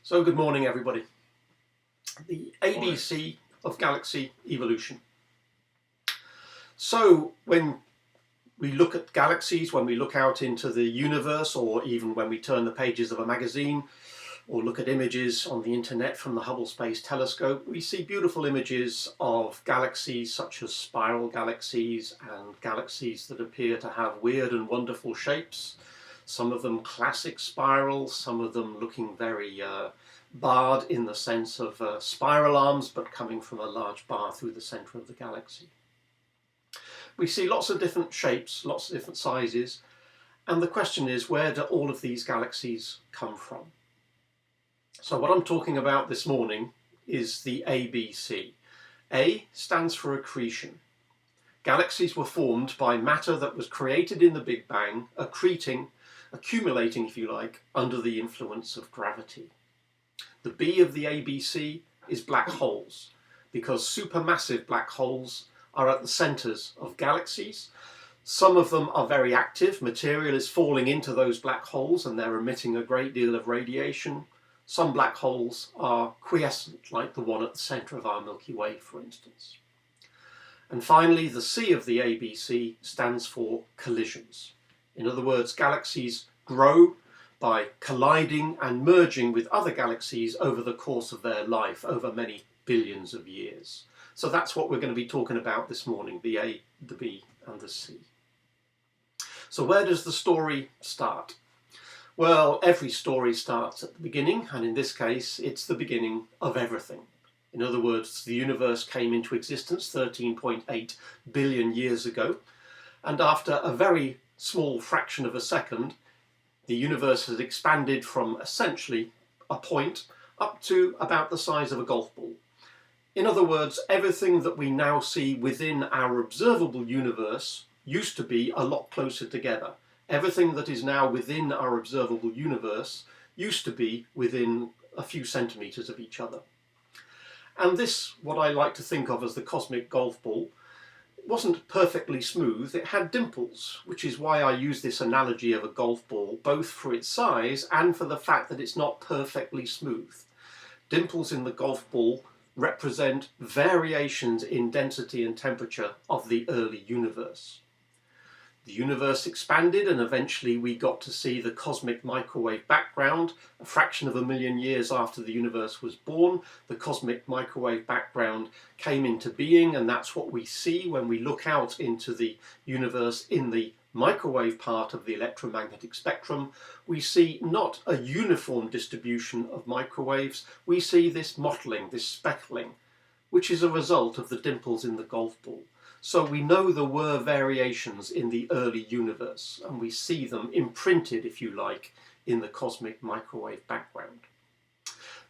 So good morning, everybody. The ABC of galaxy evolution. So when we look at galaxies, when we look out into the universe, or even when we turn the pages of a magazine, or look at images on the internet from the Hubble Space Telescope, we see beautiful images of galaxies such as spiral galaxies and galaxies that appear to have weird and wonderful shapes. Some of them classic spirals, some of them looking very barred in the sense of spiral arms, but coming from a large bar through the centre of the galaxy. We see lots of different shapes, lots of different sizes, and the question is, where do all of these galaxies come from? So what I'm talking about this morning is the ABC. A stands for accretion. Galaxies were formed by matter that was created in the Big Bang, accumulating, if you like, under the influence of gravity. The B of the ABC is black holes, because supermassive black holes are at the centres of galaxies. Some of them are very active. Material is falling into those black holes and they're emitting a great deal of radiation. Some black holes are quiescent, like the one at the centre of our Milky Way, for instance. And finally, the C of the ABC stands for collisions. In other words, galaxies grow by colliding and merging with other galaxies over the course of their life, over many billions of years. So that's what we're going to be talking about this morning, the A, the B and the C. So where does the story start? Well, every story starts at the beginning, and in this case, it's the beginning of everything. In other words, the universe came into existence 13.8 billion years ago, and after a very small fraction of a second, the universe has expanded from essentially a point up to about the size of a golf ball. In other words, everything that we now see within our observable universe used to be a lot closer together. Everything that is now within our observable universe used to be within a few centimetres of each other. And this, what I like to think of as the cosmic golf ball, wasn't perfectly smooth. It had dimples, which is why I use this analogy of a golf ball, both for its size and for the fact that it's not perfectly smooth. Dimples in the golf ball represent variations in density and temperature of the early universe. The universe expanded and eventually we got to see the cosmic microwave background. A fraction of a million years after the universe was born, the cosmic microwave background came into being, and that's what we see when we look out into the universe in the microwave part of the electromagnetic spectrum. We see not a uniform distribution of microwaves, we see this mottling, this speckling, which is a result of the dimples in the golf ball. So we know there were variations in the early universe, and we see them imprinted, if you like, in the cosmic microwave background.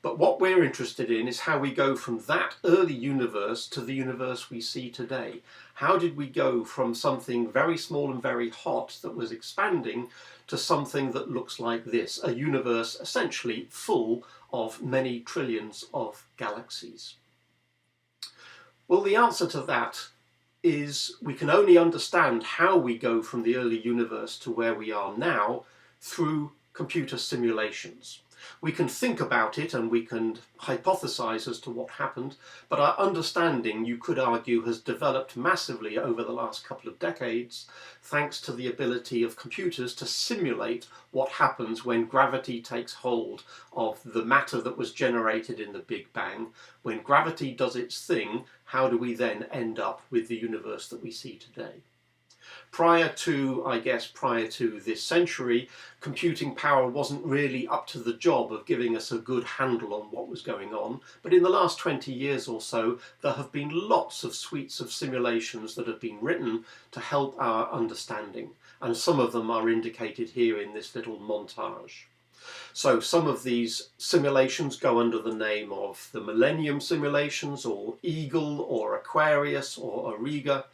But what we're interested in is how we go from that early universe to the universe we see today. How did we go from something very small and very hot that was expanding to something that looks like this, a universe essentially full of many trillions of galaxies? Well, the answer to that is we can only understand how we go from the early universe to where we are now through computer simulations. We can think about it and we can hypothesize as to what happened, but our understanding, you could argue, has developed massively over the last couple of decades thanks to the ability of computers to simulate what happens when gravity takes hold of the matter that was generated in the Big Bang. When gravity does its thing, how do we then end up with the universe that we see today? Prior to this century, computing power wasn't really up to the job of giving us a good handle on what was going on. But in the last 20 years or so, there have been lots of suites of simulations that have been written to help our understanding. And some of them are indicated here in this little montage. So some of these simulations go under the name of the Millennium simulations, or Eagle, or Aquarius, or Auriga.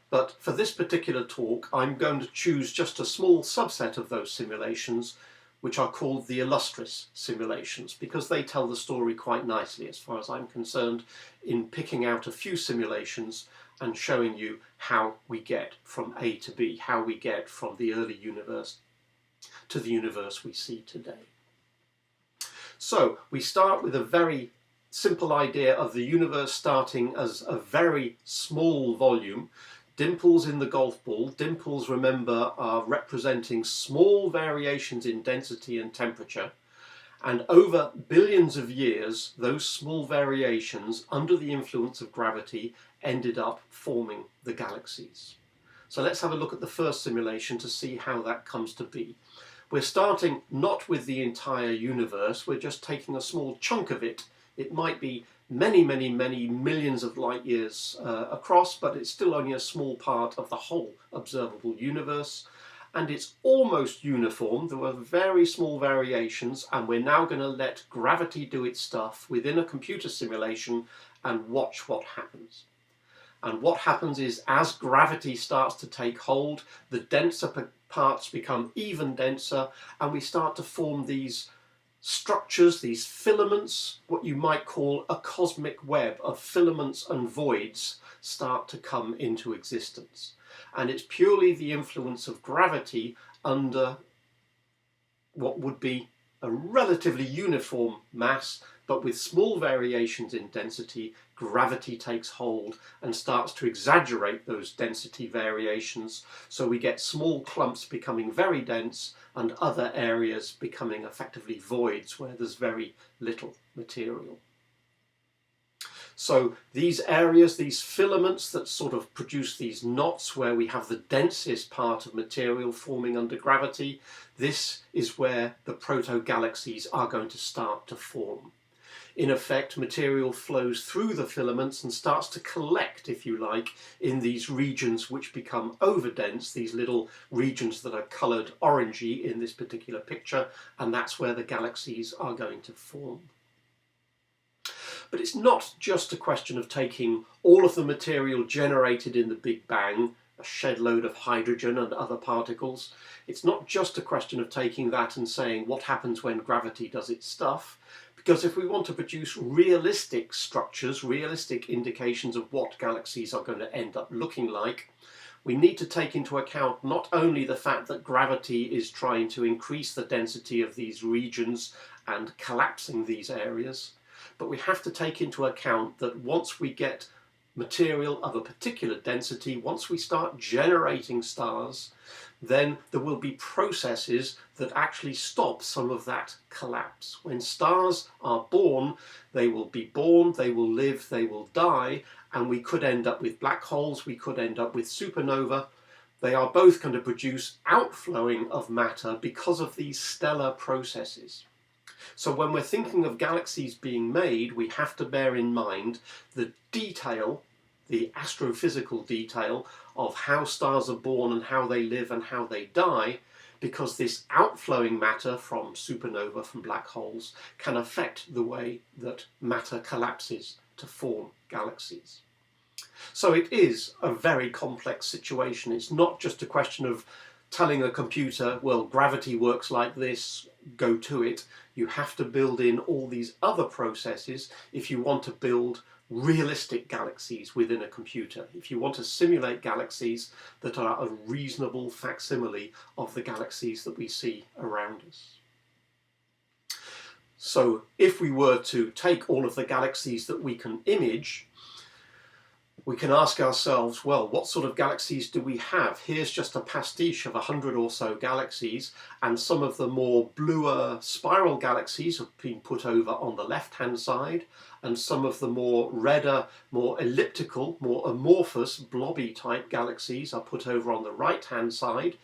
But for this particular talk, I'm going to choose just a small subset of those simulations, which are called the Illustris simulations, because they tell the story quite nicely, as far as I'm concerned, in picking out a few simulations and showing you how we get from A to B, how we get from the early universe to the universe we see today. So we start with a very simple idea of the universe starting as a very small volume. Dimples in the golf ball. Dimples, remember, are representing small variations in density and temperature. And over billions of years, those small variations, under the influence of gravity, ended up forming the galaxies. So let's have a look at the first simulation to see how that comes to be. We're starting not with the entire universe, we're just taking a small chunk of it. It might be many, many, many millions of light years across, but it's still only a small part of the whole observable universe. And it's almost uniform. There were very small variations, and we're now going to let gravity do its stuff within a computer simulation and watch what happens. And what happens is, as gravity starts to take hold, the denser parts become even denser, and we start to form these structures, these filaments, what you might call a cosmic web of filaments and voids start to come into existence. And it's purely the influence of gravity under what would be a relatively uniform mass, but with small variations in density. Gravity takes hold and starts to exaggerate those density variations, so we get small clumps becoming very dense and other areas becoming effectively voids where there's very little material. So these areas, these filaments that sort of produce these knots where we have the densest part of material forming under gravity, this is where the proto-galaxies are going to start to form. In effect, material flows through the filaments and starts to collect, if you like, in these regions which become overdense, these little regions that are coloured orangey in this particular picture, and that's where the galaxies are going to form. But it's not just a question of taking all of the material generated in the Big Bang, a shed load of hydrogen and other particles. It's not just a question of taking that and saying what happens when gravity does its stuff. Because if we want to produce realistic structures, realistic indications of what galaxies are going to end up looking like, we need to take into account not only the fact that gravity is trying to increase the density of these regions and collapsing these areas, but we have to take into account that once we get material of a particular density, once we start generating stars, then there will be processes that actually stop some of that collapse. When stars are born, they will live, they will die, and we could end up with black holes, we could end up with supernova. They are both going to produce outflowing of matter because of these stellar processes. So when we're thinking of galaxies being made, we have to bear in mind the detail, the astrophysical detail of how stars are born and how they live and how they die, because this outflowing matter from supernova, from black holes, can affect the way that matter collapses to form galaxies. So it is a very complex situation. It's not just a question of telling a computer, well, gravity works like this, go to it. You have to build in all these other processes if you want to build realistic galaxies within a computer, if you want to simulate galaxies that are a reasonable facsimile of the galaxies that we see around us. So if we were to take all of the galaxies that we can image, we can ask ourselves, well, what sort of galaxies do we have? Here's just a pastiche of 100 or so galaxies, and some of the more bluer spiral galaxies have been put over on the left-hand side, and some of the more redder, more elliptical, more amorphous, blobby type galaxies are put over on the right-hand side.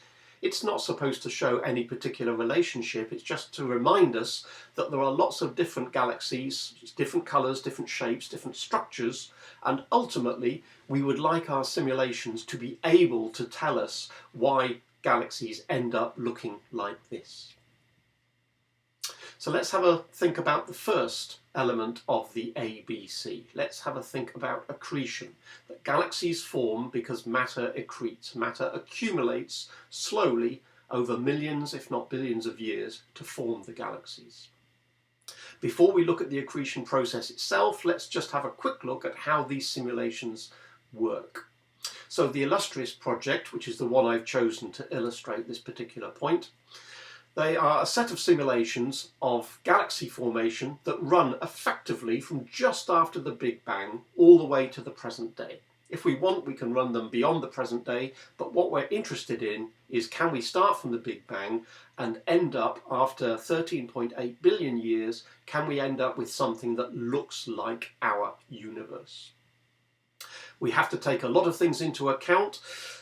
It's not supposed to show any particular relationship, it's just to remind us that there are lots of different galaxies, different colours, different shapes, different structures, and ultimately we would like our simulations to be able to tell us why galaxies end up looking like this. So let's have a think about the first element of the ABC. Let's have a think about accretion. That galaxies form because matter accretes. Matter accumulates slowly over millions, if not billions of years to form the galaxies. Before we look at the accretion process itself, let's just have a quick look at how these simulations work. So the Illustrious project, which is the one I've chosen to illustrate this particular point, They are a set of simulations of galaxy formation that run effectively from just after the Big Bang all the way to the present day. If we want, we can run them beyond the present day, but what we're interested in is, can we start from the Big Bang and end up, after 13.8 billion years, can we end up with something that looks like our universe? We have to take a lot of things into account.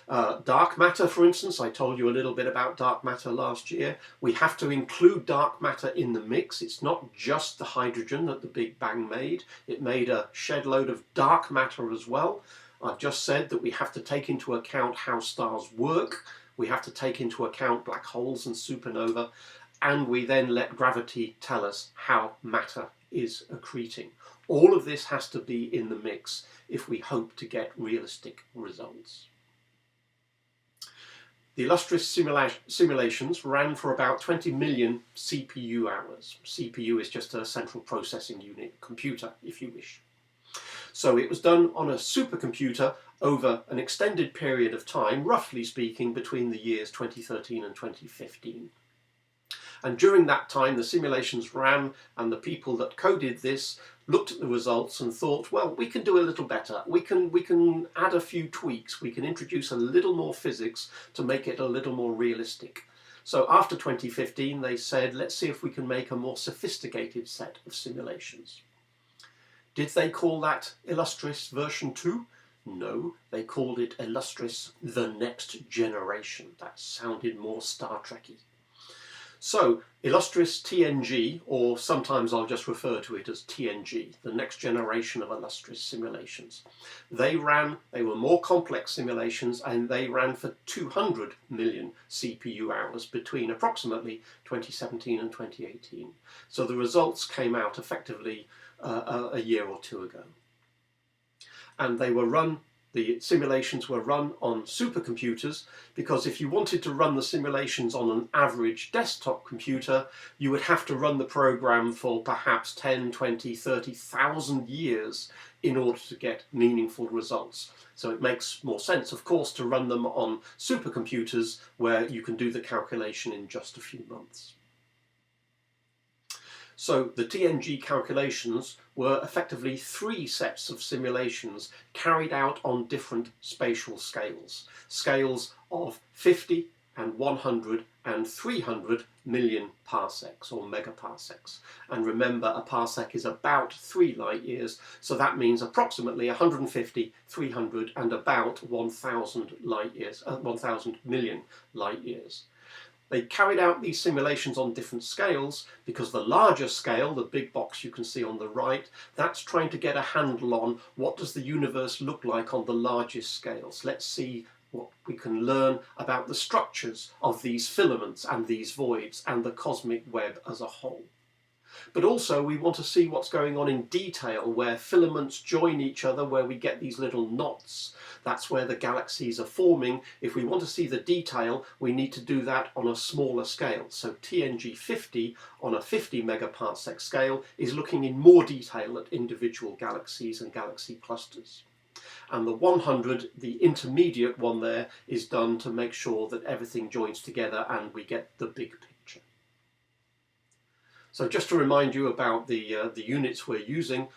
Dark matter, for instance, I told you a little bit about dark matter last year. We have to include dark matter in the mix. It's not just the hydrogen that the Big Bang made. It made a shed load of dark matter as well. I've just said that we have to take into account how stars work. We have to take into account black holes and supernova. And we then let gravity tell us how matter is accreting. All of this has to be in the mix if we hope to get realistic results. The illustrious simulations ran for about 20 million CPU hours. CPU is just a central processing unit, computer if you wish. So it was done on a supercomputer over an extended period of time, roughly speaking, between the years 2013 and 2015. And during that time, the simulations ran, and the people that coded this looked at the results and thought, well, we can do a little better. We can add a few tweaks. We can introduce a little more physics to make it a little more realistic. So after 2015, they said, let's see if we can make a more sophisticated set of simulations. Did they call that Illustris version 2? No, they called it Illustris the Next Generation. That sounded more Star Trek-y. So, Illustris TNG, or sometimes I'll just refer to it as TNG, the next generation of Illustris simulations. They were more complex simulations, and they ran for 200 million CPU hours between approximately 2017 and 2018. So the results came out effectively a year or two ago. And they were run, the simulations were run on supercomputers, because if you wanted to run the simulations on an average desktop computer, you would have to run the program for perhaps 10, 20, 30,000 years in order to get meaningful results. So it makes more sense, of course, to run them on supercomputers where you can do the calculation in just a few months. So the TNG calculations were effectively 3 sets of simulations carried out on different spatial scales. Scales of 50 and 100 and 300 million parsecs or megaparsecs. And remember, a parsec is about 3 light years, so that means approximately 150, 300 and about 1,000 light years, 1,000 million light years. They carried out these simulations on different scales because the larger scale, the big box you can see on the right, that's trying to get a handle on what does the universe look like on the largest scales. Let's see what we can learn about the structures of these filaments and these voids and the cosmic web as a whole. But also we want to see what's going on in detail, where filaments join each other, where we get these little knots. That's where the galaxies are forming. If we want to see the detail, we need to do that on a smaller scale. So TNG 50 on a 50 megaparsec scale is looking in more detail at individual galaxies and galaxy clusters. And the 100, the intermediate one there, is done to make sure that everything joins together and we get the big picture. So just to remind you about the units we're using,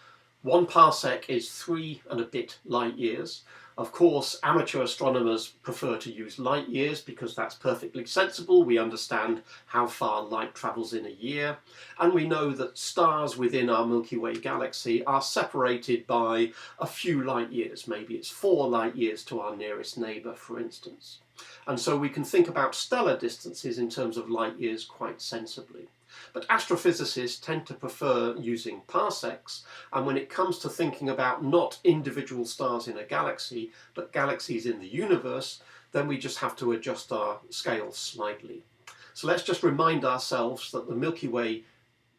1 parsec is 3 and a bit light years. Of course, amateur astronomers prefer to use light years because that's perfectly sensible. We understand how far light travels in a year. And we know that stars within our Milky Way galaxy are separated by a few light years. Maybe it's 4 light years to our nearest neighbour, for instance. And so we can think about stellar distances in terms of light years quite sensibly. But astrophysicists tend to prefer using parsecs, and when it comes to thinking about not individual stars in a galaxy, but galaxies in the universe, then we just have to adjust our scale slightly. So let's just remind ourselves that the Milky Way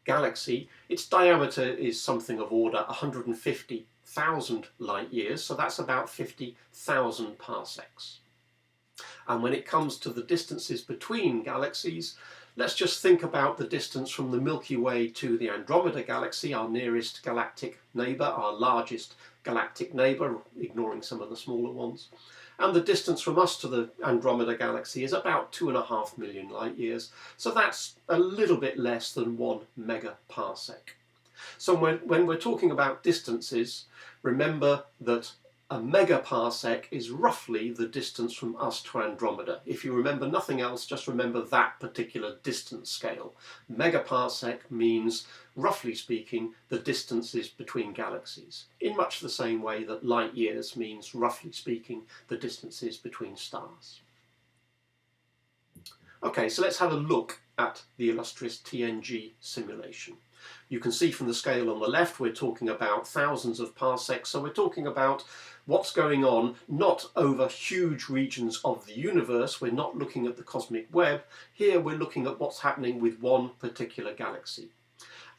galaxy, its diameter is something of order 150,000 light years, so that's about 50,000 parsecs. And when it comes to the distances between galaxies, let's just think about the distance from the Milky Way to the Andromeda galaxy, our nearest galactic neighbour, our largest galactic neighbour, ignoring some of the smaller ones. And the distance from us to the Andromeda galaxy is about 2.5 million light years. So that's a little bit less than 1 megaparsec. So when we're talking about distances, remember that a megaparsec is roughly the distance from us to Andromeda. If you remember nothing else, just remember that particular distance scale. Megaparsec means, roughly speaking, the distances between galaxies, in much the same way that light years means, roughly speaking, the distances between stars. Okay, so let's have a look at the illustrious TNG simulation. You can see from the scale on the left we're talking about thousands of parsecs, so we're talking about what's going on not over huge regions of the universe. We're not looking at the cosmic web. Here we're looking at what's happening with one particular galaxy.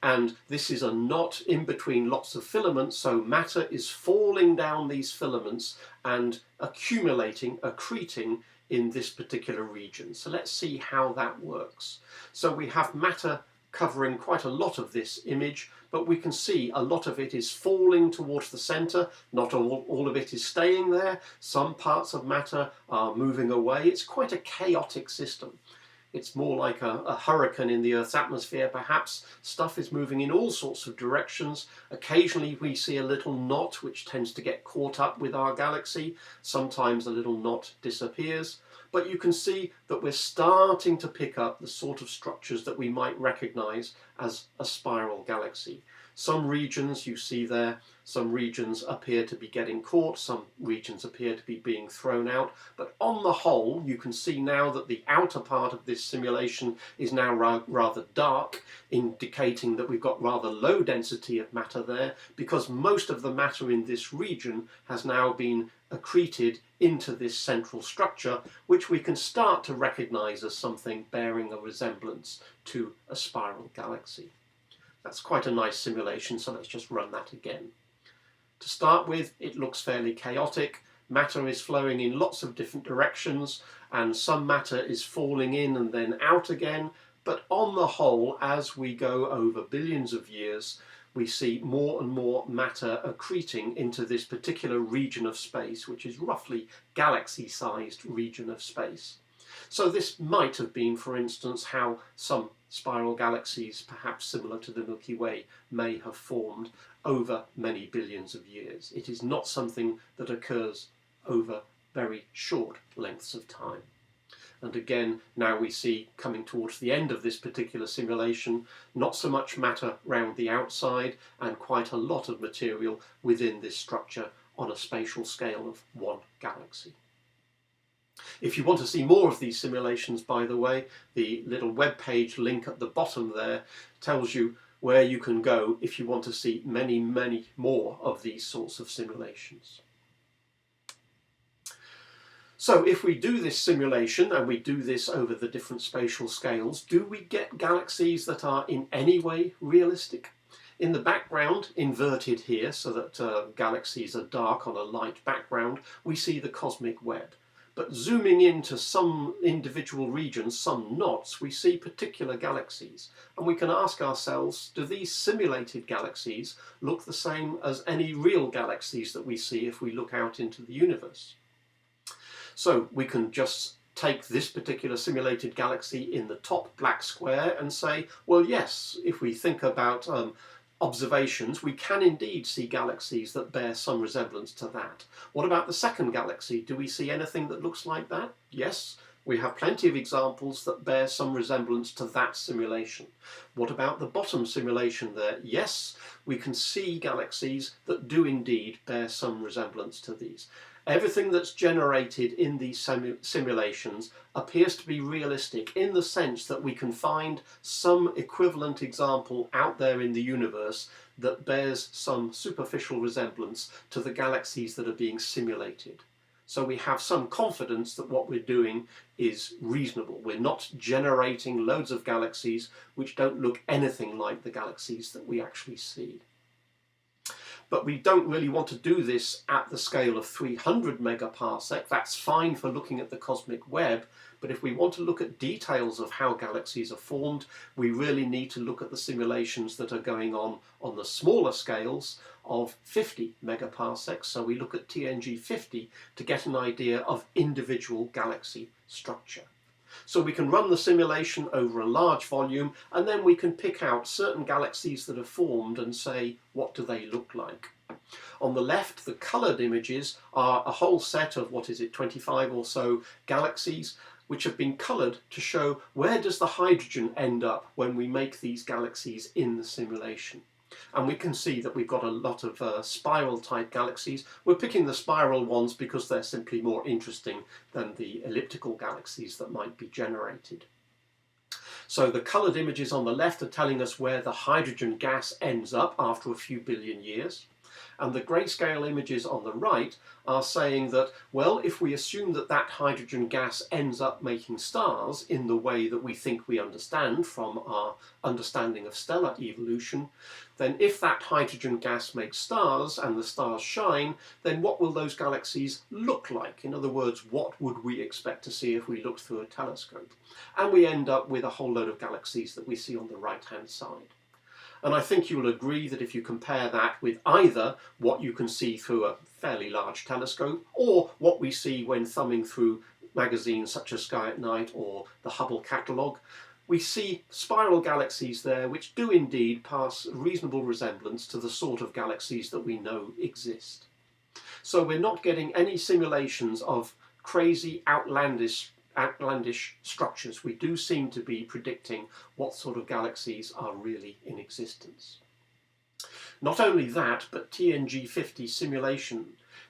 And this is a knot in between lots of filaments, so matter is falling down these filaments and accumulating, accreting in this particular region. So let's see how that works. So we have matter covering quite a lot of this image, but we can see a lot of it is falling towards the center. Not all of it is staying there. Some parts of matter are moving away. It's quite a chaotic system. It's more like a hurricane in the Earth's atmosphere, perhaps. Stuff is moving in all sorts of directions. Occasionally we see a little knot which tends to get caught up with our galaxy. Sometimes a little knot disappears. But you can see that we're starting to pick up the sort of structures that we might recognize as a spiral galaxy. Some regions you see there, some regions appear to be getting caught, some regions appear to be being thrown out, but on the whole you can see now that the outer part of this simulation is now rather dark, indicating that we've got rather low density of matter there, because most of the matter in this region has now been accreted into this central structure, which we can start to recognize as something bearing a resemblance to a spiral galaxy. That's quite a nice simulation, so let's just run that again. To start with, it looks fairly chaotic. Matter is flowing in lots of different directions, and some matter is falling in and then out again. But on the whole, as we go over billions of years, we see more and more matter accreting into this particular region of space, which is roughly galaxy-sized region of space. So this might have been, for instance, how some spiral galaxies, perhaps similar to the Milky Way, may have formed over many billions of years. It is not something that occurs over very short lengths of time. And again, now we see, coming towards the end of this particular simulation, not so much matter round the outside and quite a lot of material within this structure on a spatial scale of one galaxy. If you want to see more of these simulations, by the way, the little web page link at the bottom there tells you where you can go if you want to see many, many more of these sorts of simulations. So if we do this simulation and we do this over the different spatial scales, do we get galaxies that are in any way realistic? In the background, inverted here so that galaxies are dark on a light background, we see the cosmic web. But zooming into some individual regions, some knots, we see particular galaxies. And we can ask ourselves, do these simulated galaxies look the same as any real galaxies that we see if we look out into the universe? So we can just take this particular simulated galaxy in the top black square and say, well, yes, if we think about observations, we can indeed see galaxies that bear some resemblance to that. What about the second galaxy? Do we see anything that looks like that? Yes, we have plenty of examples that bear some resemblance to that simulation. What about the bottom simulation there? Yes, we can see galaxies that do indeed bear some resemblance to these. Everything that's generated in these simulations appears to be realistic in the sense that we can find some equivalent example out there in the universe that bears some superficial resemblance to the galaxies that are being simulated. So we have some confidence that what we're doing is reasonable. We're not generating loads of galaxies which don't look anything like the galaxies that we actually see. But we don't really want to do this at the scale of 300 megaparsec. That's fine for looking at the cosmic web, But if we want to look at details of how galaxies are formed, we really need to look at the simulations that are going on the smaller scales of 50 megaparsecs. So we look at TNG 50 to get an idea of individual galaxy structure. So we can run the simulation over a large volume, and then we can pick out certain galaxies that are formed and say, what do they look like? On the left, the coloured images are a whole set of, 25 or so galaxies, which have been coloured to show where does the hydrogen end up when we make these galaxies in the simulation. And we can see that we've got a lot of spiral type galaxies. We're picking the spiral ones because they're simply more interesting than the elliptical galaxies that might be generated. So the coloured images on the left are telling us where the hydrogen gas ends up after a few billion years. And the grayscale images on the right are saying that, well, if we assume that that hydrogen gas ends up making stars in the way that we think we understand from our understanding of stellar evolution, then if that hydrogen gas makes stars and the stars shine, then what will those galaxies look like? In other words, what would we expect to see if we looked through a telescope? And we end up with a whole load of galaxies that we see on the right-hand side. And I think you will agree that if you compare that with either what you can see through a fairly large telescope or what we see when thumbing through magazines such as Sky at Night or the Hubble catalogue, we see spiral galaxies there which do indeed pass a reasonable resemblance to the sort of galaxies that we know exist. So we're not getting any simulations of crazy, outlandish structures. We do seem to be predicting what sort of galaxies are really in existence. Not only that, but TNG 50 simulation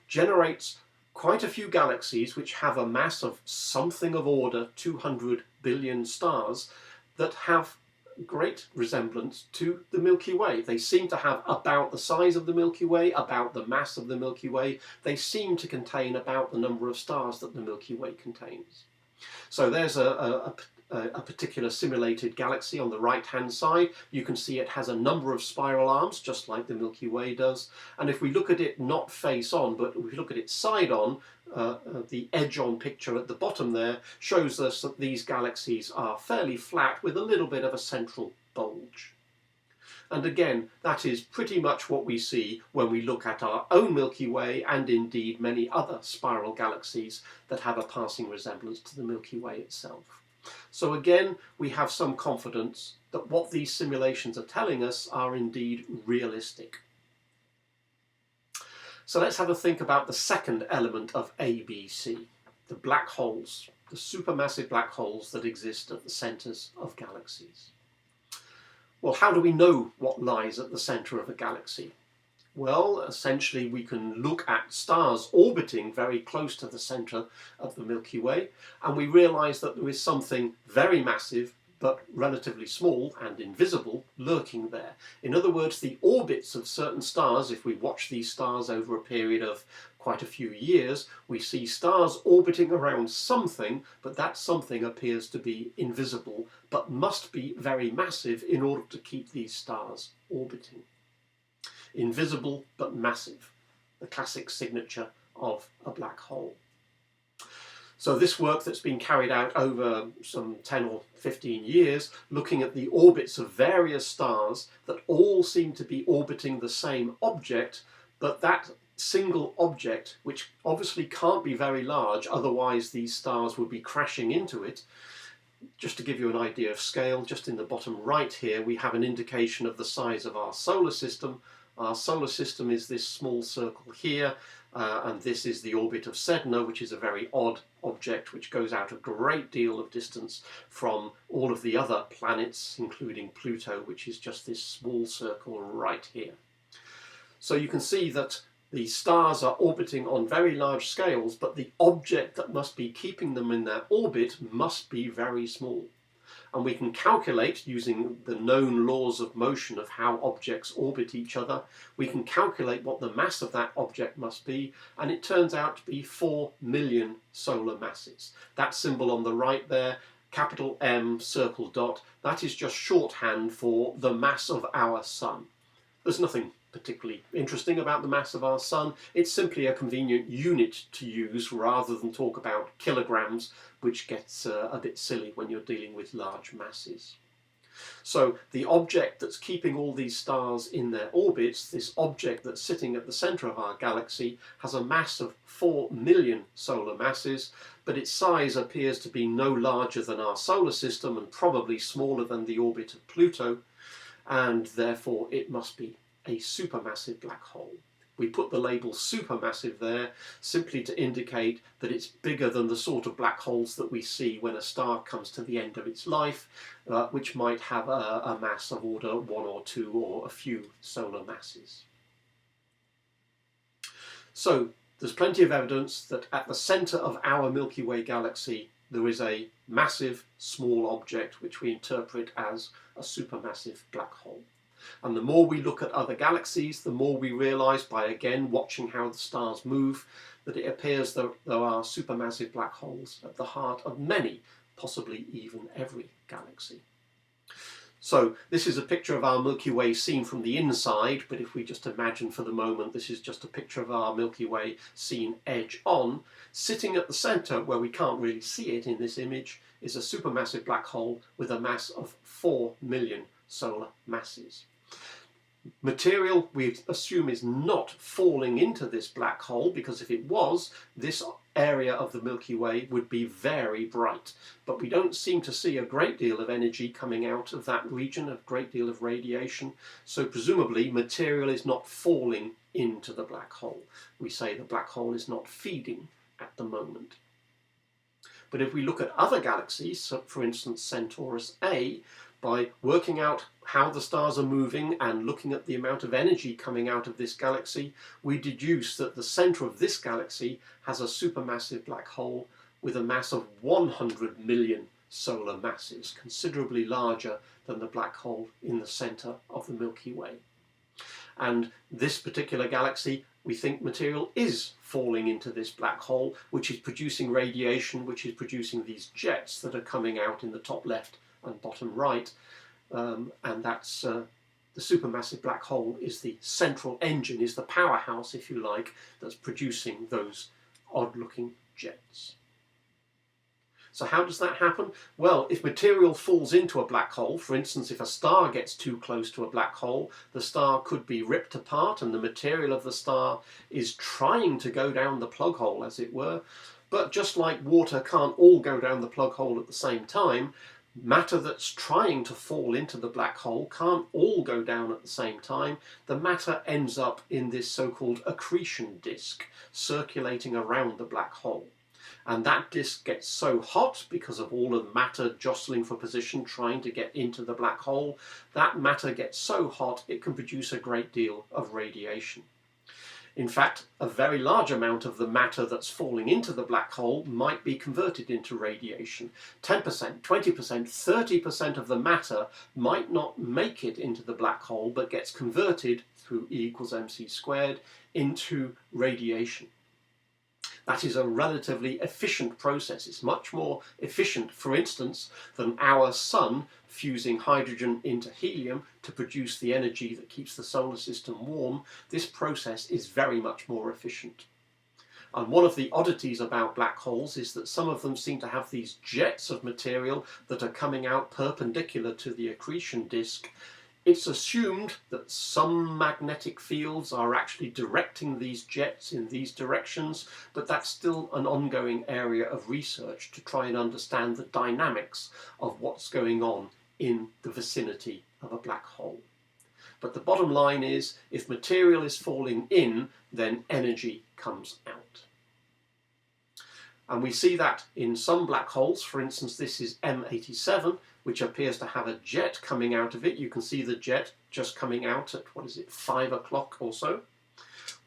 generates quite a few galaxies which have a mass of something of order 200 billion stars that have great resemblance to the Milky Way. They seem to have about the size of the Milky Way, about the mass of the Milky Way. They seem to contain about the number of stars that the Milky Way contains. So there's a particular simulated galaxy on the right-hand side. You can see it has a number of spiral arms, just like the Milky Way does. And if we look at it not face on, but if we look at it side on, the edge-on picture at the bottom there shows us that these galaxies are fairly flat with a little bit of a central bulge. And again, that is pretty much what we see when we look at our own Milky Way and indeed many other spiral galaxies that have a passing resemblance to the Milky Way itself. So again, we have some confidence that what these simulations are telling us are indeed realistic. So let's have a think about the second element of ABC, the black holes, the supermassive black holes that exist at the centres of galaxies. Well, how do we know what lies at the centre of a galaxy? Well, essentially we can look at stars orbiting very close to the centre of the Milky Way, and we realise that there is something very massive but relatively small and invisible lurking there. In other words, the orbits of certain stars, if we watch these stars over a period of quite a few years, we see stars orbiting around something, but that something appears to be invisible, but must be very massive in order to keep these stars orbiting. Invisible but massive, the classic signature of a black hole. So this work that's been carried out over some 10 or 15 years, looking at the orbits of various stars that all seem to be orbiting the same object, but that single object, which obviously can't be very large, otherwise these stars would be crashing into it. Just to give you an idea of scale, just in the bottom right here, we have an indication of the size of our solar system. Our solar system is this small circle here, and this is the orbit of Sedna, which is a very odd object which goes out a great deal of distance from all of the other planets, including Pluto, which is just this small circle right here. So you can see that the stars are orbiting on very large scales, but the object that must be keeping them in their orbit must be very small. And we can calculate, using the known laws of motion of how objects orbit each other, we can calculate what the mass of that object must be, and it turns out to be 4 million solar masses. That symbol on the right there, capital M, circle dot, that is just shorthand for the mass of our sun. There's nothing particularly interesting about the mass of our sun. It's simply a convenient unit to use rather than talk about kilograms, which gets a bit silly when you're dealing with large masses. So the object that's keeping all these stars in their orbits, this object that's sitting at the centre of our galaxy, has a mass of 4 million solar masses, but its size appears to be no larger than our solar system and probably smaller than the orbit of Pluto, and therefore it must be a supermassive black hole. We put the label supermassive there simply to indicate that it's bigger than the sort of black holes that we see when a star comes to the end of its life, which might have a mass of order 1 or 2 or a few solar masses. So there's plenty of evidence that at the centre of our Milky Way galaxy there is a massive small object which we interpret as a supermassive black hole. And the more we look at other galaxies, the more we realise, by again watching how the stars move, that it appears that there are supermassive black holes at the heart of many, possibly even every galaxy. So this is a picture of our Milky Way seen from the inside, but if we just imagine for the moment this is just a picture of our Milky Way seen edge on, sitting at the centre where we can't really see it in this image is a supermassive black hole with a mass of 4 million solar masses. Material we assume is not falling into this black hole, because if it was, this area of the Milky Way would be very bright. But we don't seem to see a great deal of energy coming out of that region, a great deal of radiation, so presumably material is not falling into the black hole. We say the black hole is not feeding at the moment. But if we look at other galaxies, so for instance Centaurus A, by working out how the stars are moving and looking at the amount of energy coming out of this galaxy, we deduce that the centre of this galaxy has a supermassive black hole with a mass of 100 million solar masses, considerably larger than the black hole in the centre of the Milky Way. And this particular galaxy, we think material is falling into this black hole, which is producing radiation, which is producing these jets that are coming out in the top left and bottom right, and that's the supermassive black hole is the central engine, is the powerhouse, if you like, that's producing those odd-looking jets. So how does that happen? Well, if material falls into a black hole, for instance, if a star gets too close to a black hole, the star could be ripped apart and the material of the star is trying to go down the plug hole, as it were. But just like water can't all go down the plug hole at the same time, matter that's trying to fall into the black hole can't all go down at the same time. The matter ends up in this so-called accretion disk circulating around the black hole. And that disk gets so hot because of all of the matter jostling for position trying to get into the black hole, that matter gets so hot it can produce a great deal of radiation. In fact, a very large amount of the matter that's falling into the black hole might be converted into radiation. 10%, 20%, 30% of the matter might not make it into the black hole, but gets converted through E equals mc squared into radiation. That is a relatively efficient process. It's much more efficient, for instance, than our sun fusing hydrogen into helium to produce the energy that keeps the solar system warm. This process is very much more efficient. And one of the oddities about black holes is that some of them seem to have these jets of material that are coming out perpendicular to the accretion disk. It's assumed that some magnetic fields are actually directing these jets in these directions, but that's still an ongoing area of research to try and understand the dynamics of what's going on in the vicinity of a black hole. But the bottom line is, if material is falling in, then energy comes out. And we see that in some black holes. For instance, this is M87, which appears to have a jet coming out of it. You can see the jet just coming out at, 5 o'clock or so.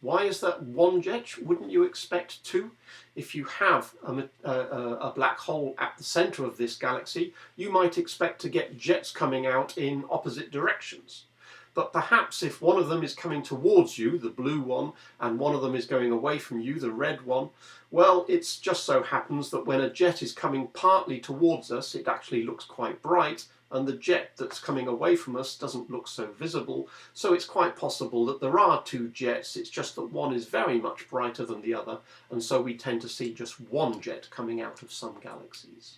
Why is that one jet? Wouldn't you expect two? If you have a black hole at the centre of this galaxy, you might expect to get jets coming out in opposite directions. But perhaps if one of them is coming towards you, the blue one, and one of them is going away from you, the red one, well, it just so happens that when a jet is coming partly towards us, it actually looks quite bright, and the jet that's coming away from us doesn't look so visible, so it's quite possible that there are two jets, it's just that one is very much brighter than the other, and so we tend to see just one jet coming out of some galaxies.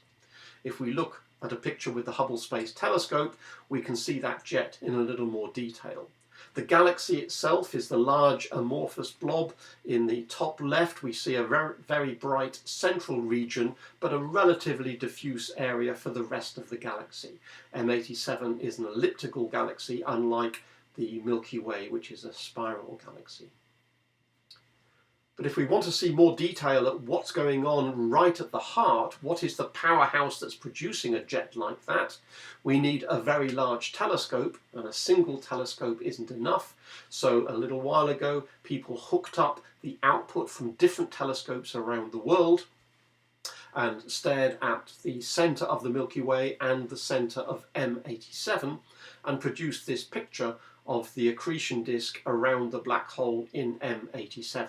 If we look at a picture with the Hubble Space Telescope, we can see that jet in a little more detail. The galaxy itself is the large amorphous blob. In the top left we see a very, very bright central region, but a relatively diffuse area for the rest of the galaxy. M87 is an elliptical galaxy, unlike the Milky Way, which is a spiral galaxy. But if we want to see more detail at what's going on right at the heart, what is the powerhouse that's producing a jet like that, we need a very large telescope, and a single telescope isn't enough. So a little while ago, people hooked up the output from different telescopes around the world and stared at the centre of the Milky Way and the centre of M87 and produced this picture of the accretion disk around the black hole in M87,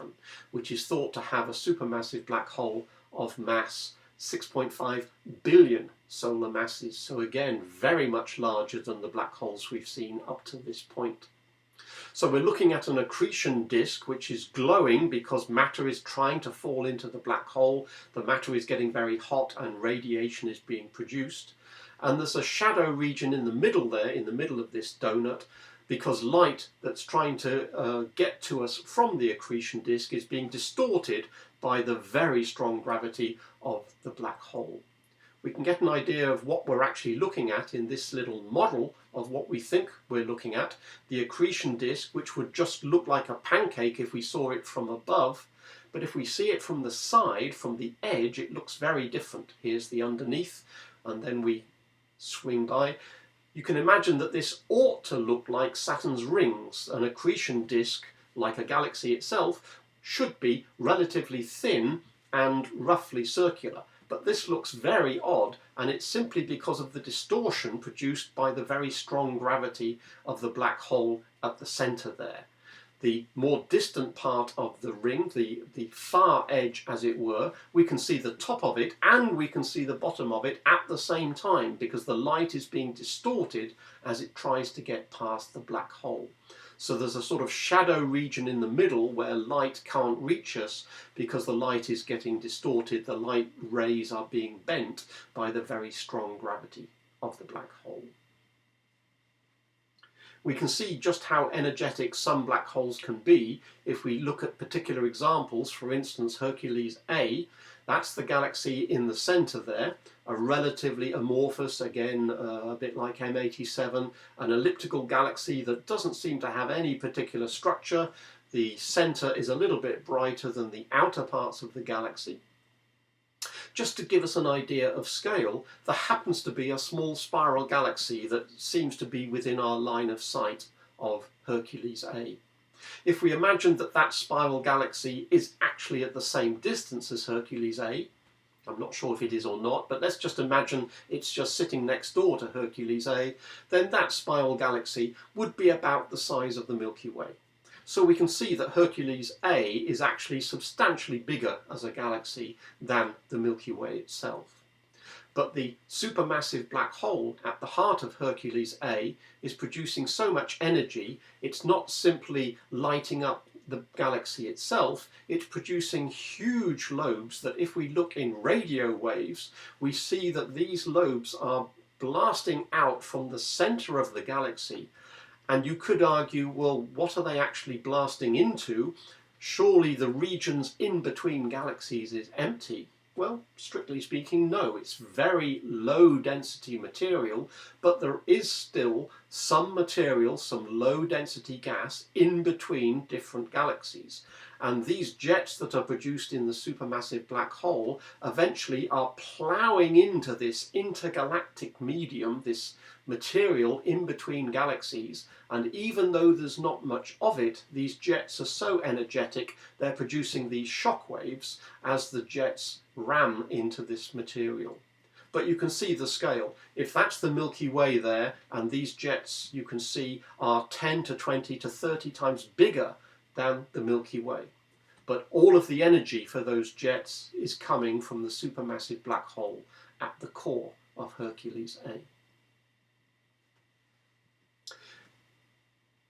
which is thought to have a supermassive black hole of mass 6.5 billion solar masses, so again very much larger than the black holes we've seen up to this point. So we're looking at an accretion disk which is glowing because matter is trying to fall into the black hole, the matter is getting very hot and radiation is being produced, and there's a shadow region in the middle there, in the middle of this donut, because light that's trying to get to us from the accretion disk is being distorted by the very strong gravity of the black hole. We can get an idea of what we're actually looking at in this little model of what we think we're looking at. The accretion disk, which would just look like a pancake if we saw it from above, but if we see it from the side, from the edge, it looks very different. Here's the underneath, and then we swing by. You can imagine that this ought to look like Saturn's rings. An accretion disk, like a galaxy itself, should be relatively thin and roughly circular. But this looks very odd, and it's simply because of the distortion produced by the very strong gravity of the black hole at the centre there. The more distant part of the ring, the far edge as it were, we can see the top of it and we can see the bottom of it at the same time because the light is being distorted as it tries to get past the black hole. So there's a sort of shadow region in the middle where light can't reach us because the light is getting distorted, the light rays are being bent by the very strong gravity of the black hole. We can see just how energetic some black holes can be if we look at particular examples. For instance, Hercules A, that's the galaxy in the centre there, a relatively amorphous, again a bit like M87, an elliptical galaxy that doesn't seem to have any particular structure. The centre is a little bit brighter than the outer parts of the galaxy. Just to give us an idea of scale, there happens to be a small spiral galaxy that seems to be within our line of sight of Hercules A. If we imagine that that spiral galaxy is actually at the same distance as Hercules A, I'm not sure if it is or not, but let's just imagine it's just sitting next door to Hercules A, then that spiral galaxy would be about the size of the Milky Way. So we can see that Hercules A is actually substantially bigger as a galaxy than the Milky Way itself. But the supermassive black hole at the heart of Hercules A is producing so much energy, it's not simply lighting up the galaxy itself, it's producing huge lobes that if we look in radio waves, we see that these lobes are blasting out from the centre of the galaxy. And you could argue, well, what are they actually blasting into? Surely the regions in between galaxies is empty. Well, strictly speaking, no. It's very low density material, but there is still some material, some low density gas in between different galaxies. And these jets that are produced in the supermassive black hole eventually are ploughing into this intergalactic medium, this material in between galaxies, and even though there's not much of it, these jets are so energetic they're producing these shock waves as the jets ram into this material. But you can see the scale. If that's the Milky Way there, and these jets you can see are 10 to 20 to 30 times bigger than the Milky Way. But all of the energy for those jets is coming from the supermassive black hole at the core of Hercules A.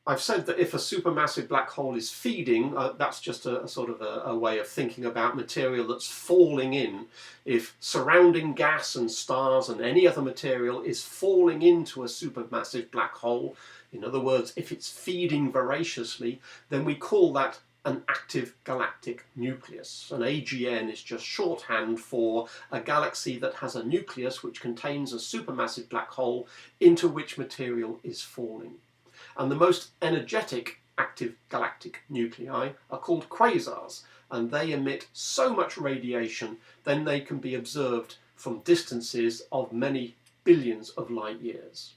I've said that if a supermassive black hole is feeding, that's just a sort of a way of thinking about material that's falling in. If surrounding gas and stars and any other material is falling into a supermassive black hole, in other words, if it's feeding voraciously, then we call that an active galactic nucleus. An AGN is just shorthand for a galaxy that has a nucleus which contains a supermassive black hole into which material is falling. And the most energetic active galactic nuclei are called quasars, and they emit so much radiation then they can be observed from distances of many billions of light years.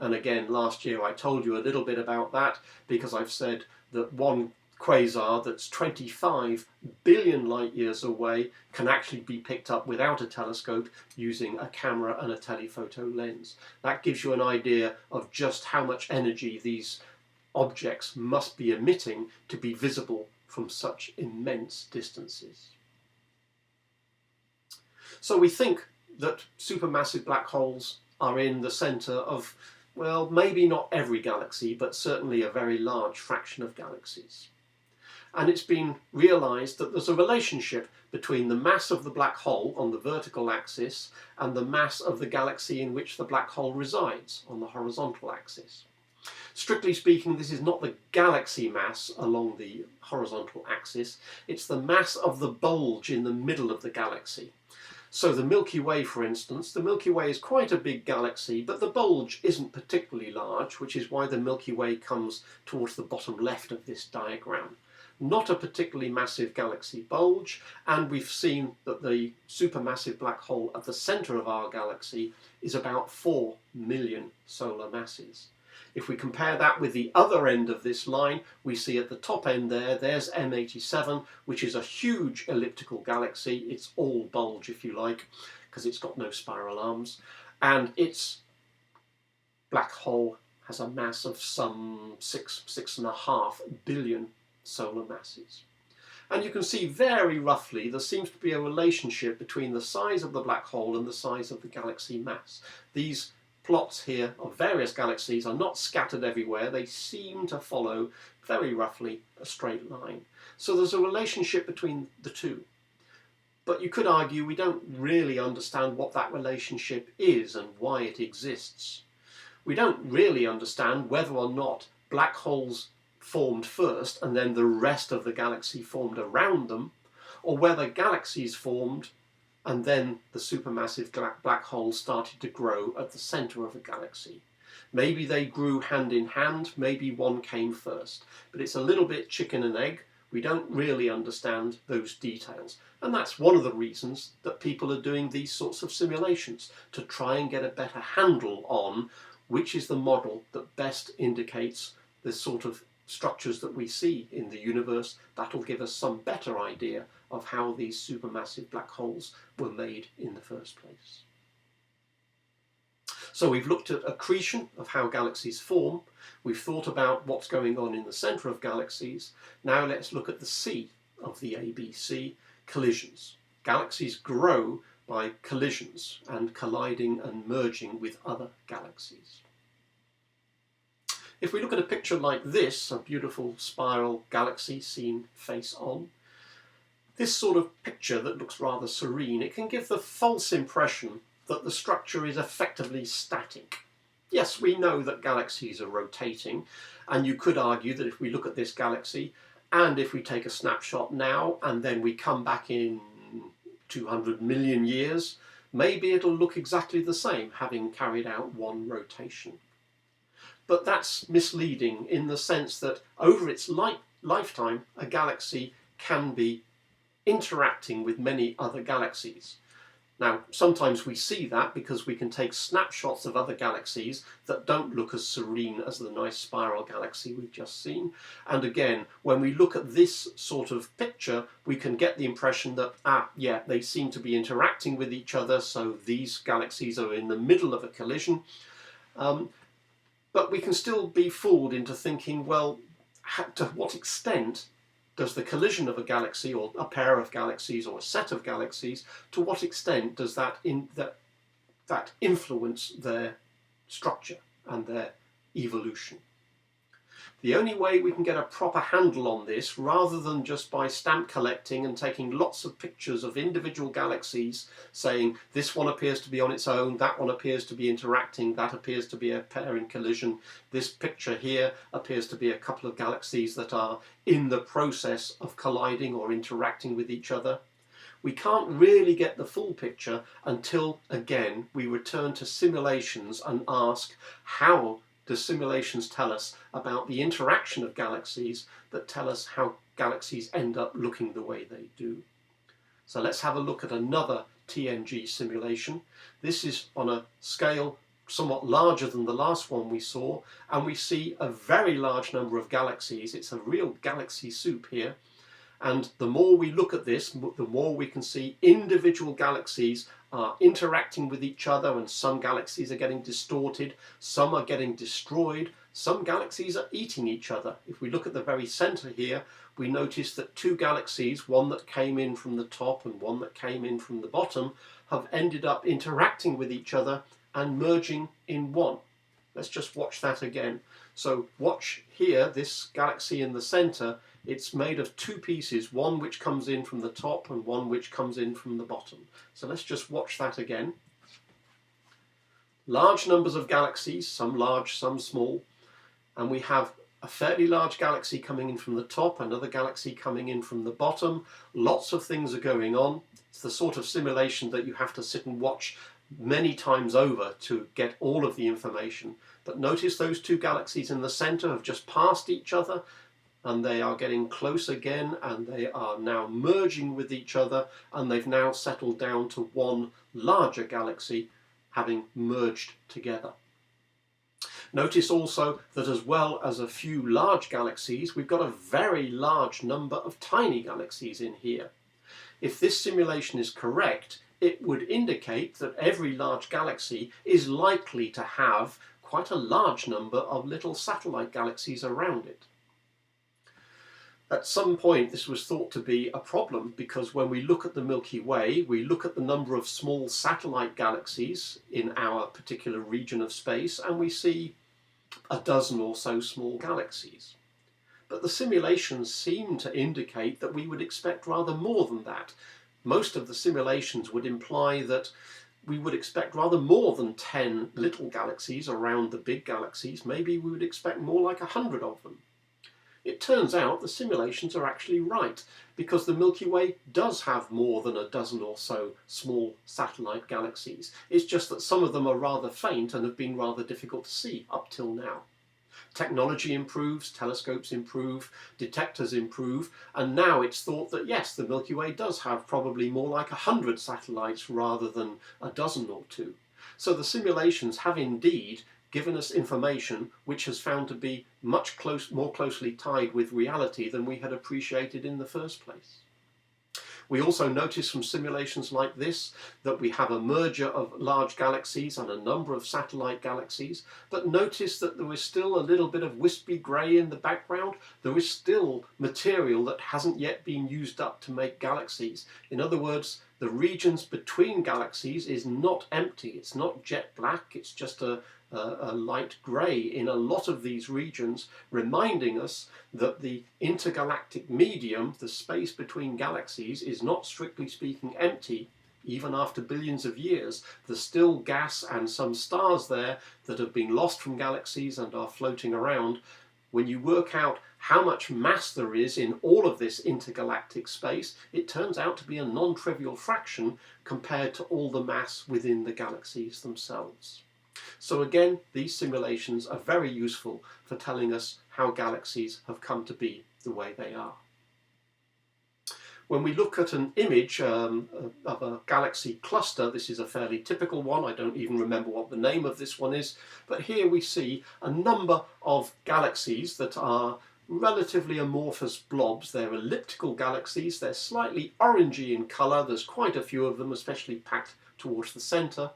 And again, last year I told you a little bit about that, because I've said that one quasar that's 25 billion light years away can actually be picked up without a telescope using a camera and a telephoto lens. That gives you an idea of just how much energy these objects must be emitting to be visible from such immense distances. So we think that supermassive black holes are in the centre of, well, maybe not every galaxy, but certainly a very large fraction of galaxies. And it's been realised that there's a relationship between the mass of the black hole on the vertical axis and the mass of the galaxy in which the black hole resides on the horizontal axis. Strictly speaking, this is not the galaxy mass along the horizontal axis, it's the mass of the bulge in the middle of the galaxy. So the Milky Way, for instance, the Milky Way is quite a big galaxy, but the bulge isn't particularly large, which is why the Milky Way comes towards the bottom left of this diagram. Not a particularly massive galaxy bulge, and we've seen that the supermassive black hole at the centre of our galaxy is about 4 million solar masses. If we compare that with the other end of this line, we see at the top end there's M87, which is a huge elliptical galaxy. It's all bulge, if you like, because it's got no spiral arms, and its black hole has a mass of some 6.5 billion solar masses. And you can see very roughly there seems to be a relationship between the size of the black hole and the size of the galaxy mass. These plots here of various galaxies are not scattered everywhere, they seem to follow very roughly a straight line. So there's a relationship between the two. But you could argue we don't really understand what that relationship is and why it exists. We don't really understand whether or not black holes formed first and then the rest of the galaxy formed around them, or whether galaxies formed and then the supermassive black hole started to grow at the centre of a galaxy. Maybe they grew hand in hand, maybe one came first, but it's a little bit chicken and egg. We don't really understand those details, and that's one of the reasons that people are doing these sorts of simulations, to try and get a better handle on which is the model that best indicates the sort of structures that we see in the universe. That'll give us some better idea of how these supermassive black holes were made in the first place. So we've looked at accretion, of how galaxies form. We've thought about what's going on in the centre of galaxies. Now let's look at the C of the ABC, collisions. Galaxies grow by collisions and colliding and merging with other galaxies. If we look at a picture like this, a beautiful spiral galaxy seen face on, this sort of picture that looks rather serene, it can give the false impression that the structure is effectively static. Yes, we know that galaxies are rotating, and you could argue that if we look at this galaxy, and if we take a snapshot now, and then we come back in 200 million years, maybe it'll look exactly the same, having carried out one rotation. But that's misleading in the sense that over its lifetime, a galaxy can be interacting with many other galaxies. Now, sometimes we see that because we can take snapshots of other galaxies that don't look as serene as the nice spiral galaxy we've just seen. And again, when we look at this sort of picture, we can get the impression that, yeah, they seem to be interacting with each other, so these galaxies are in the middle of a collision. But we can still be fooled into thinking, well, to what extent does the collision of a galaxy, or a pair of galaxies, or a set of galaxies, to what extent does that influence their structure and their evolution? The only way we can get a proper handle on this, rather than just by stamp collecting and taking lots of pictures of individual galaxies, saying this one appears to be on its own, that one appears to be interacting, that appears to be a pair in collision, this picture here appears to be a couple of galaxies that are in the process of colliding or interacting with each other. We can't really get the full picture until, again, we return to simulations and ask, how do simulations tell us about the interaction of galaxies that tell us how galaxies end up looking the way they do? So let's have a look at another TNG simulation. This is on a scale somewhat larger than the last one we saw, and we see a very large number of galaxies. It's a real galaxy soup here. And the more we look at this, the more we can see individual galaxies are interacting with each other, and some galaxies are getting distorted, some are getting destroyed, some galaxies are eating each other. If we look at the very center here, we notice that two galaxies, one that came in from the top and one that came in from the bottom, have ended up interacting with each other and merging in one. Let's just watch that again. So watch here, this galaxy in the center. It's made of two pieces, one which comes in from the top and one which comes in from the bottom. So let's just watch that again. Large numbers of galaxies, some large, some small, and we have a fairly large galaxy coming in from the top, another galaxy coming in from the bottom. Lots of things are going on. It's the sort of simulation that you have to sit and watch many times over to get all of the information. But notice those two galaxies in the center have just passed each other, and they are getting close again, and they are now merging with each other, and they've now settled down to one larger galaxy, having merged together. Notice also that as well as a few large galaxies, we've got a very large number of tiny galaxies in here. If this simulation is correct, it would indicate that every large galaxy is likely to have quite a large number of little satellite galaxies around it. At some point this was thought to be a problem, because when we look at the Milky Way, we look at the number of small satellite galaxies in our particular region of space, and we see a dozen or so small galaxies. But the simulations seem to indicate that we would expect rather more than that. Most of the simulations would imply that we would expect rather more than 10 little galaxies around the big galaxies. Maybe we would expect more like 100 of them. It turns out the simulations are actually right, because the Milky Way does have more than a dozen or so small satellite galaxies. It's just that some of them are rather faint and have been rather difficult to see up till now. Technology improves, telescopes improve, detectors improve, and now it's thought that yes, the Milky Way does have probably more like 100 satellites rather than a dozen or two. So the simulations have indeed given us information which has found to be much more closely tied with reality than we had appreciated in the first place. We also notice from simulations like this that we have a merger of large galaxies and a number of satellite galaxies, but notice that there is still a little bit of wispy grey in the background. There is still material that hasn't yet been used up to make galaxies. In other words, the regions between galaxies is not empty, it's not jet black, it's just a light grey in a lot of these regions, reminding us that the intergalactic medium, the space between galaxies, is not strictly speaking empty. Even after billions of years, there's still gas and some stars there that have been lost from galaxies and are floating around. When you work out how much mass there is in all of this intergalactic space, it turns out to be a non-trivial fraction compared to all the mass within the galaxies themselves. So again, these simulations are very useful for telling us how galaxies have come to be the way they are. When we look at an image of a galaxy cluster, this is a fairly typical one. I don't even remember what the name of this one is, but here we see a number of galaxies that are relatively amorphous blobs. They're elliptical galaxies, they're slightly orangey in colour, there's quite a few of them, especially packed towards the centre.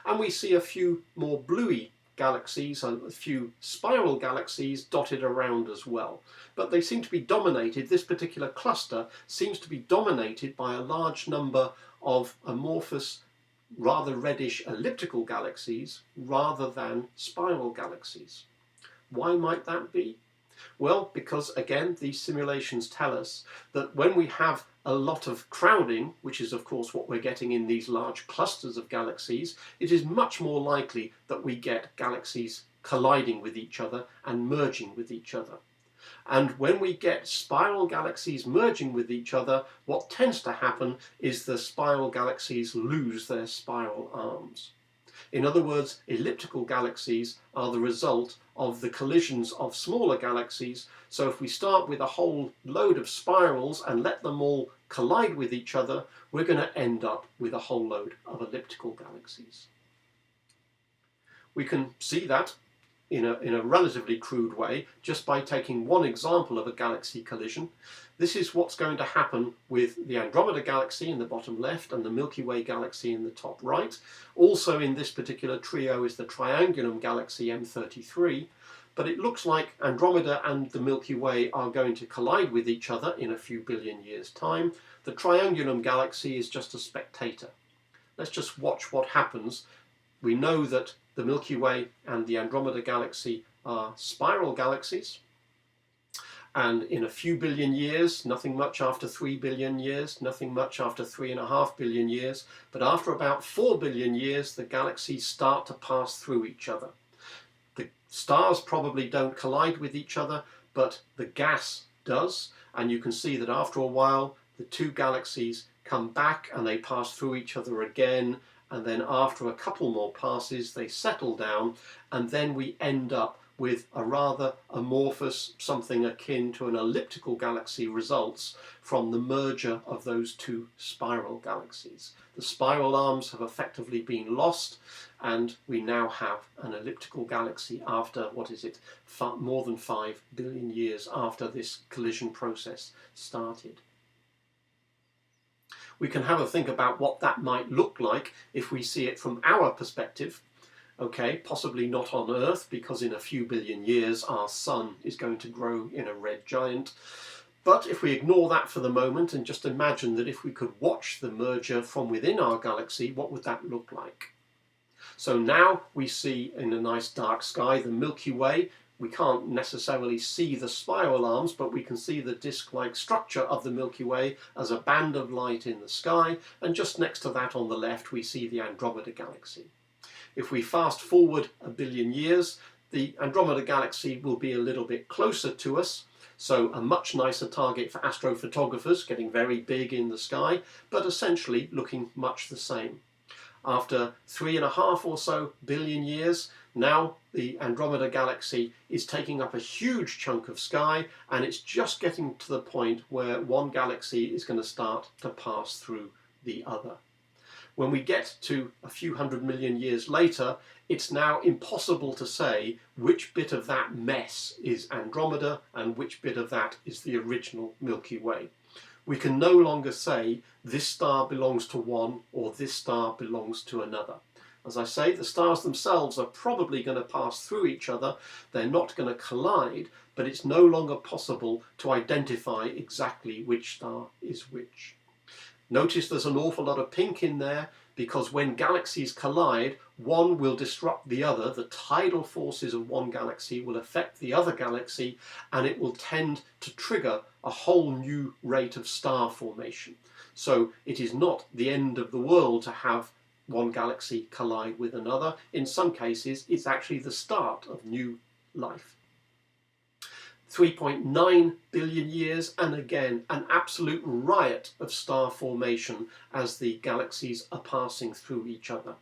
And we see a few more bluey galaxies, a few spiral galaxies dotted around as well. But they seem to be dominated, this particular cluster seems to be dominated by a large number of amorphous, rather reddish elliptical galaxies rather than spiral galaxies. Why might that be? Well, because again, these simulations tell us that when we have a lot of crowding, which is of course what we're getting in these large clusters of galaxies, it is much more likely that we get galaxies colliding with each other and merging with each other. And when we get spiral galaxies merging with each other, what tends to happen is the spiral galaxies lose their spiral arms. In other words, elliptical galaxies are the result of the collisions of smaller galaxies. So if we start with a whole load of spirals and let them all collide with each other, we're going to end up with a whole load of elliptical galaxies. We can see that in a relatively crude way just by taking one example of a galaxy collision. This is what's going to happen with the Andromeda galaxy in the bottom left and the Milky Way galaxy in the top right. Also in this particular trio is the Triangulum galaxy M33, but it looks like Andromeda and the Milky Way are going to collide with each other in a few billion years' time. The Triangulum galaxy is just a spectator. Let's just watch what happens. We know that the Milky Way and the Andromeda galaxy are spiral galaxies, and in a few billion years, nothing much after 3 billion years, nothing much after 3.5 billion years, but after about 4 billion years, the galaxies start to pass through each other. The stars probably don't collide with each other, but the gas does, and you can see that after a while, the two galaxies come back and they pass through each other again, and then after a couple more passes they settle down, and then we end up with a rather amorphous, something akin to an elliptical galaxy results from the merger of those two spiral galaxies. The spiral arms have effectively been lost, and we now have an elliptical galaxy after, what is it, more than 5 billion years after this collision process started. We can have a think about what that might look like if we see it from our perspective. Okay, possibly not on Earth, because in a few billion years our sun is going to grow in a red giant. But if we ignore that for the moment and just imagine that if we could watch the merger from within our galaxy, what would that look like? So now we see in a nice dark sky the Milky Way. We can't necessarily see the spiral arms, but we can see the disk-like structure of the Milky Way as a band of light in the sky, and just next to that on the left we see the Andromeda galaxy. If we fast forward a billion years, the Andromeda galaxy will be a little bit closer to us, so a much nicer target for astrophotographers, getting very big in the sky, but essentially looking much the same. After 3.5 or so billion years, now the Andromeda galaxy is taking up a huge chunk of sky, and it's just getting to the point where one galaxy is going to start to pass through the other. When we get to a few 100 million years later, it's now impossible to say which bit of that mess is Andromeda and which bit of that is the original Milky Way. We can no longer say this star belongs to one or this star belongs to another. As I say, the stars themselves are probably going to pass through each other. They're not going to collide, but it's no longer possible to identify exactly which star is which. Notice there's an awful lot of pink in there, because when galaxies collide, one will disrupt the other. The tidal forces of one galaxy will affect the other galaxy, and it will tend to trigger a whole new rate of star formation. So it is not the end of the world to have one galaxy collide with another. In some cases, it's actually the start of new life. 3.9 billion years, and again an absolute riot of star formation as the galaxies are passing through each other.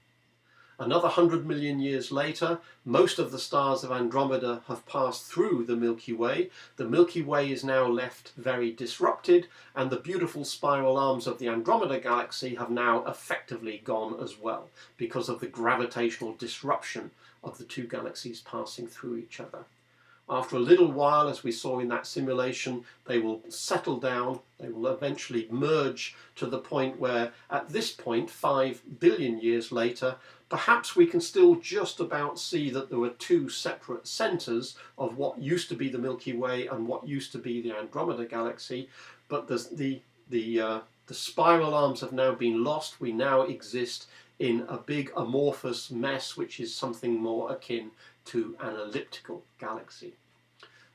Another 100 million years later, most of the stars of Andromeda have passed through the Milky Way. The Milky Way is now left very disrupted, and the beautiful spiral arms of the Andromeda galaxy have now effectively gone as well, because of the gravitational disruption of the two galaxies passing through each other. After a little while, as we saw in that simulation, they will settle down, they will eventually merge to the point where, at this point, 5 billion years later, perhaps we can still just about see that there were two separate centres of what used to be the Milky Way and what used to be the Andromeda galaxy, but the spiral arms have now been lost. We now exist in a big amorphous mess, which is something more akin to an elliptical galaxy.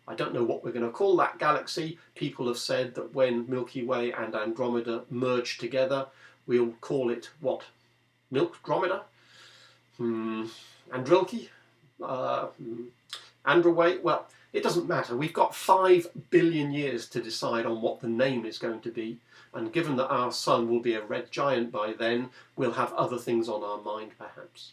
I don't know what we're going to call that galaxy. People have said that when Milky Way and Andromeda merge together, we'll call it what? Milkdromeda? Andrilky? Androway? Well, it doesn't matter. We've got 5 billion years to decide on what the name is going to be. And given that our sun will be a red giant by then, we'll have other things on our mind perhaps.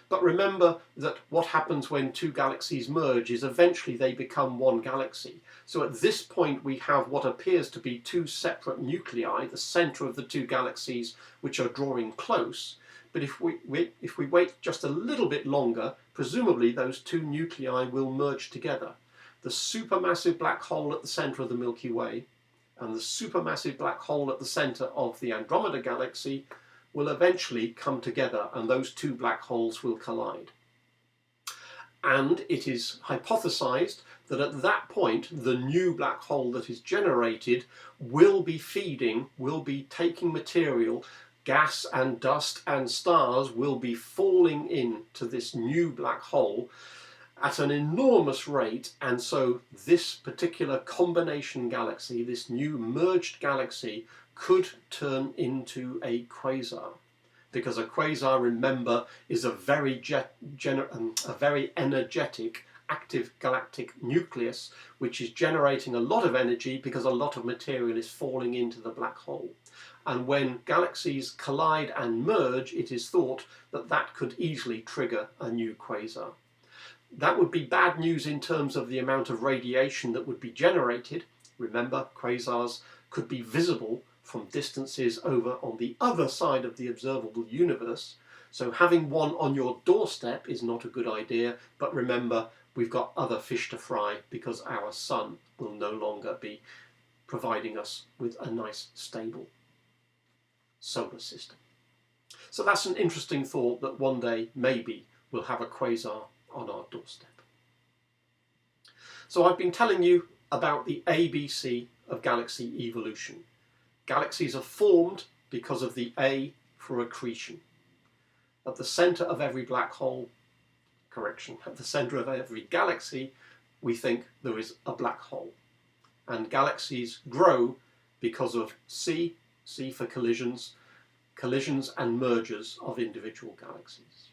But remember that what happens when two galaxies merge is eventually they become one galaxy. So at this point we have what appears to be two separate nuclei, the centre of the two galaxies which are drawing close. But if we wait just a little bit longer, presumably those two nuclei will merge together. The supermassive black hole at the centre of the Milky Way and the supermassive black hole at the centre of the Andromeda galaxy will eventually come together, and those two black holes will collide. And it is hypothesized that at that point the new black hole that is generated will be taking material, gas and dust and stars will be falling into this new black hole at an enormous rate, and so this particular combination galaxy, this new merged galaxy, could turn into a quasar. Because a quasar, remember, is a very energetic active galactic nucleus which is generating a lot of energy because a lot of material is falling into the black hole. And when galaxies collide and merge, it is thought that that could easily trigger a new quasar. That would be bad news in terms of the amount of radiation that would be generated. Remember, quasars could be visible from distances over on the other side of the observable universe. So having one on your doorstep is not a good idea, but remember, we've got other fish to fry because our sun will no longer be providing us with a nice stable solar system. So that's an interesting thought, that one day maybe we'll have a quasar on our doorstep. So I've been telling you about the ABC of galaxy evolution. Galaxies are formed because of the A for accretion. At the centre of every black hole, at the centre of every galaxy, we think there is a black hole. And galaxies grow because of C for collisions and mergers of individual galaxies.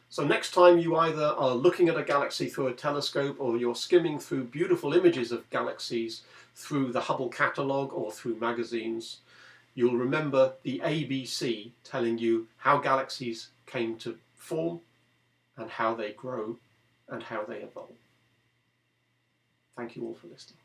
So next time you either are looking at a galaxy through a telescope or you're skimming through beautiful images of galaxies through the Hubble catalogue or through magazines, you'll remember the ABC telling you how galaxies came to form and how they grow and how they evolve. Thank you all for listening.